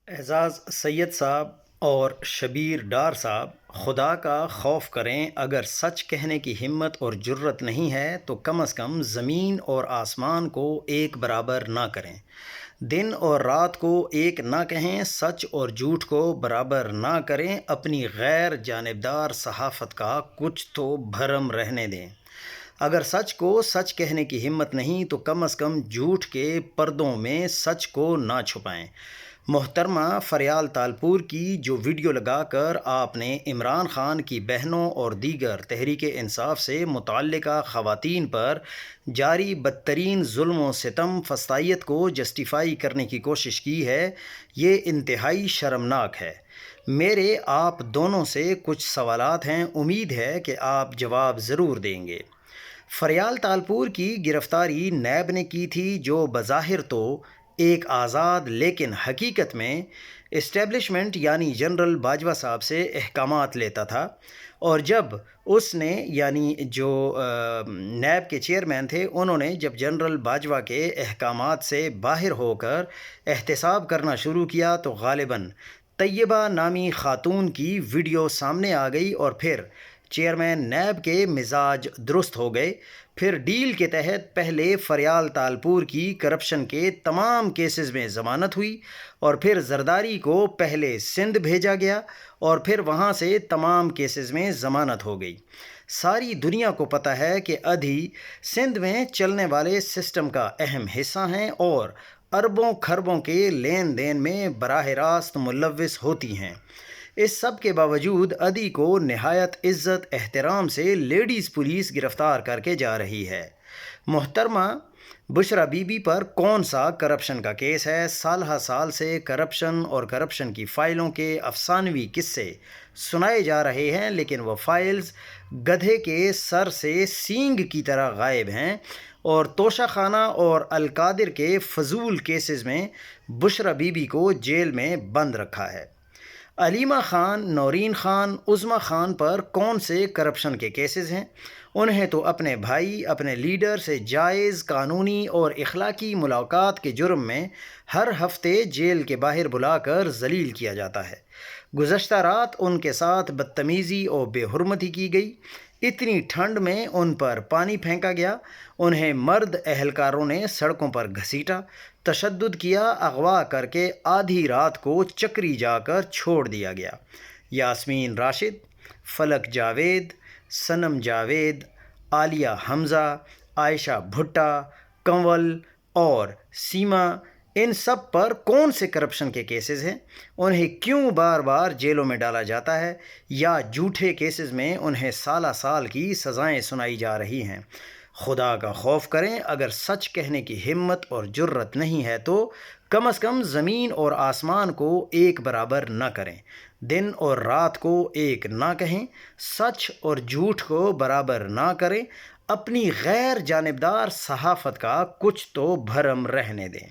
اعزاز سید صاحب اور شبیر ڈار صاحب، خدا کا خوف کریں، اگر سچ کہنے کی ہمت اور جرت نہیں ہے تو کم از کم زمین اور آسمان کو ایک برابر نہ کریں، دن اور رات کو ایک نہ کہیں، سچ اور جھوٹ کو برابر نہ کریں، اپنی غیر جانبدار صحافت کا کچھ تو بھرم رہنے دیں۔ اگر سچ کو سچ کہنے کی ہمت نہیں تو کم از کم جھوٹ کے پردوں میں سچ کو نہ چھپائیں۔ محترمہ فریال تالپور کی جو ویڈیو لگا کر آپ نے عمران خان کی بہنوں اور دیگر تحریک انصاف سے متعلقہ خواتین پر جاری بدترین ظلم و ستم فسطائیت کو جسٹیفائی کرنے کی کوشش کی ہے، یہ انتہائی شرمناک ہے۔ میرے آپ دونوں سے کچھ سوالات ہیں، امید ہے کہ آپ جواب ضرور دیں گے۔ فریال تالپور کی گرفتاری نیب نے کی تھی، جو بظاہر تو ایک آزاد لیکن حقیقت میں اسٹیبلشمنٹ یعنی جنرل باجوہ صاحب سے احکامات لیتا تھا، اور جب اس نے یعنی جو نیب کے چیئرمین تھے، انہوں نے جب جنرل باجوہ کے احکامات سے باہر ہو کر احتساب کرنا شروع کیا تو غالباً طیبہ نامی خاتون کی ویڈیو سامنے آ گئی، اور پھر چیئرمین نیب کے مزاج درست ہو گئے۔ پھر ڈیل کے تحت پہلے فریال تالپور کی کرپشن کے تمام کیسز میں ضمانت ہوئی، اور پھر زرداری کو پہلے سندھ بھیجا گیا، اور پھر وہاں سے تمام کیسز میں ضمانت ہو گئی۔ ساری دنیا کو پتہ ہے کہ ادھی سندھ میں چلنے والے سسٹم کا اہم حصہ ہیں اور اربوں کھربوں کے لین دین میں براہ راست ملوث ہوتی ہیں۔ اس سب کے باوجود ادھی کو نہایت عزت احترام سے لیڈیز پولیس گرفتار کر کے جا رہی ہے۔ محترمہ بشرا بی بی پر کون سا کرپشن کا کیس ہے؟ سالہ سال سے کرپشن اور کرپشن کی فائلوں کے افسانوی قصے سنائے جا رہے ہیں، لیکن وہ فائلز گدھے کے سر سے سینگ کی طرح غائب ہیں، اور توشہ خانہ اور القادر کے فضول کیسز میں بشرا بی بی کو جیل میں بند رکھا ہے۔ علیمہ خان، نورین خان، عظمیٰ خان پر کون سے کرپشن کے کیسز ہیں؟ انہیں تو اپنے بھائی، اپنے لیڈر سے جائز قانونی اور اخلاقی ملاقات کے جرم میں ہر ہفتے جیل کے باہر بلا کر ذلیل کیا جاتا ہے۔ گزشتہ رات ان کے ساتھ بدتمیزی اور بے حرمتی کی گئی، اتنی ٹھنڈ میں ان پر پانی پھینکا گیا، انہیں مرد اہلکاروں نے سڑکوں پر گھسیٹا، تشدد کیا، اغوا کر کے آدھی رات کو چکری جا کر چھوڑ دیا گیا۔ یاسمین راشد، فلک جاوید، صنم جاوید، عالیہ حمزہ، عائشہ بھٹا، کنول اور سیما، ان سب پر کون سے کرپشن کے کیسز ہیں؟ انہیں کیوں بار بار جیلوں میں ڈالا جاتا ہے، یا جھوٹے کیسز میں انہیں سالہ سال کی سزائیں سنائی جا رہی ہیں؟ خدا کا خوف کریں، اگر سچ کہنے کی ہمت اور جرت نہیں ہے تو کم از کم زمین اور آسمان کو ایک برابر نہ کریں، دن اور رات کو ایک نہ کہیں، سچ اور جھوٹ کو برابر نہ کریں، اپنی غیر جانبدار صحافت کا کچھ تو بھرم رہنے دیں۔